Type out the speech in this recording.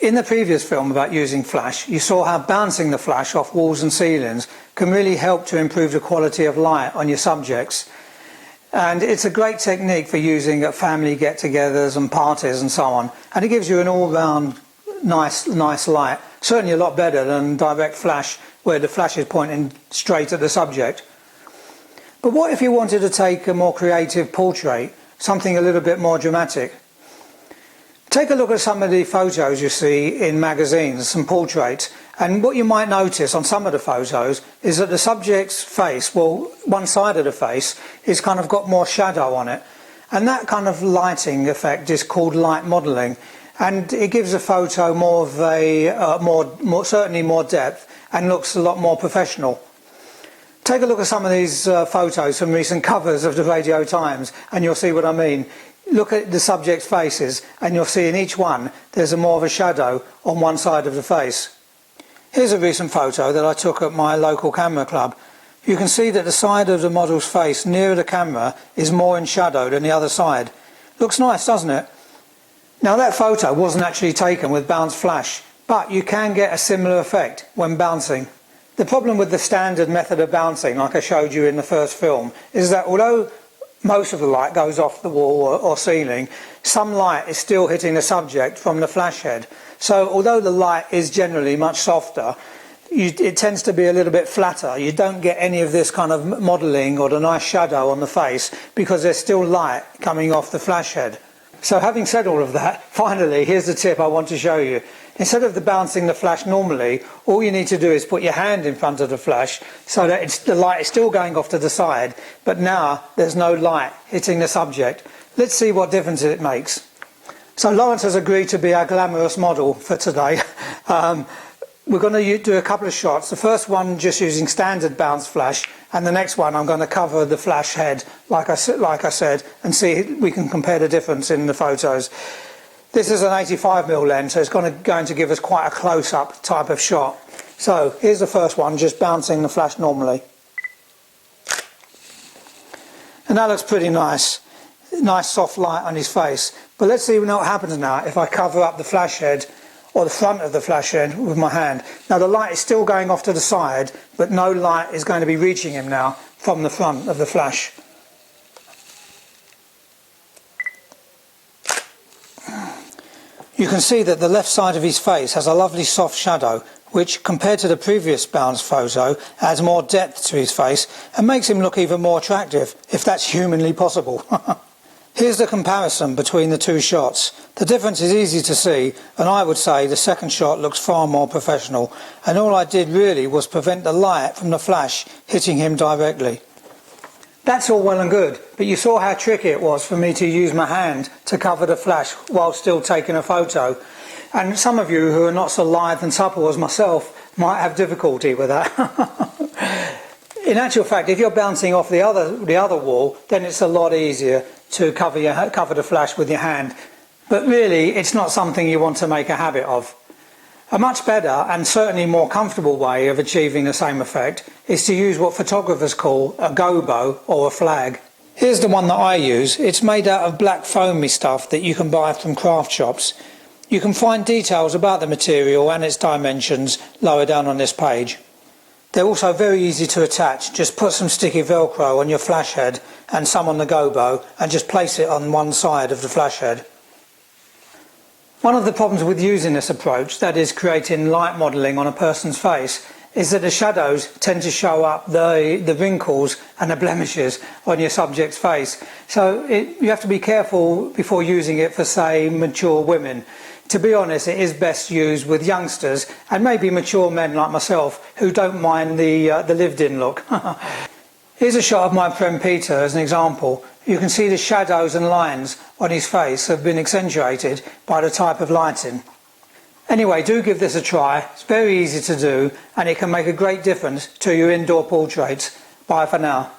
In the previous film about using flash, you saw how bouncing the flash off walls and ceilings can really help to improve the quality of light on your subjects. And it's a great technique for using at family get-togethers and parties and so on. And it gives you an all-round nice light. Certainly a lot better than direct flash, where the flash is pointing straight at the subject. But what if you wanted to take a more creative portrait, something a little bit more dramatic? Take a look at some of the photos you see in magazines, some portraits, and what you might notice on some of the photos is that the subject's face, well, one side of the face is kind of got more shadow on it, and that kind of lighting effect is called light modelling, and it gives a photo more of a certainly more depth and looks a lot more professional. Take a look at some of these photos from recent covers of the Radio Times and you'll see what I mean. Look at the subject's faces and you'll see in each one there's more of a shadow on one side of the face. Here's a recent photo that I took at my local camera club. You can see that the side of the model's face nearer the camera is more in shadow than the other side. Looks nice, doesn't it? Now that photo wasn't actually taken with bounce flash, but you can get a similar effect when bouncing. The problem with the standard method of bouncing, like I showed you in the first film, is that although most of the light goes off the wall or ceiling, some light is still hitting the subject from the flash head. So although the light is generally much softer, it tends to be a little bit flatter. You don't get any of this kind of modelling or the nice shadow on the face because there's still light coming off the flash head. So having said all of that, finally, here's the tip I want to show you. Instead of bouncing the flash normally, all you need to do is put your hand in front of the flash so that the light is still going off to the side, but now there's no light hitting the subject. Let's see what difference it makes. So Lawrence has agreed to be our glamorous model for today. We're going to do a couple of shots. The first one just using standard bounce flash, and the next one I'm going to cover the flash head like I said, and see if we can compare the difference in the photos. This is an 85mm lens, so it's going to give us quite a close-up type of shot. So here's the first one, just bouncing the flash normally. And that looks pretty nice. Nice soft light on his face. But let's see what happens now if I cover up the flash head or the front of the flash head with my hand. Now the light is still going off to the side, but no light is going to be reaching him now from the front of the flash. You can see that the left side of his face has a lovely soft shadow, which compared to the previous bounce photo adds more depth to his face and makes him look even more attractive, if that's humanly possible. Here's the comparison between the two shots. The difference is easy to see, and I would say the second shot looks far more professional, and all I did really was prevent the light from the flash hitting him directly. That's all well and good, but you saw how tricky it was for me to use my hand to cover the flash while still taking a photo. And some of you who are not so lithe and supple as myself might have difficulty with that. In actual fact, if you're bouncing off the other wall, then it's a lot easier to cover the flash with your hand. But really, it's not something you want to make a habit of. A much better and certainly more comfortable way of achieving the same effect is to use what photographers call a gobo or a flag. Here's the one that I use. It's made out of black foamy stuff that you can buy from craft shops. You can find details about the material and its dimensions lower down on this page. They're also very easy to attach. Just put some sticky Velcro on your flash head and some on the gobo and just place it on one side of the flash head. One of the problems with using this approach, that is creating light modelling on a person's face, is that the shadows tend to show up the wrinkles and the blemishes on your subject's face. So you have to be careful before using it for, say, mature women. To be honest, it is best used with youngsters and maybe mature men like myself who don't mind the lived-in look. Here's a shot of my friend Peter as an example. You can see the shadows and lines on his face have been accentuated by the type of lighting. Anyway, do give this a try. It's very easy to do and it can make a great difference to your indoor portraits. Bye for now.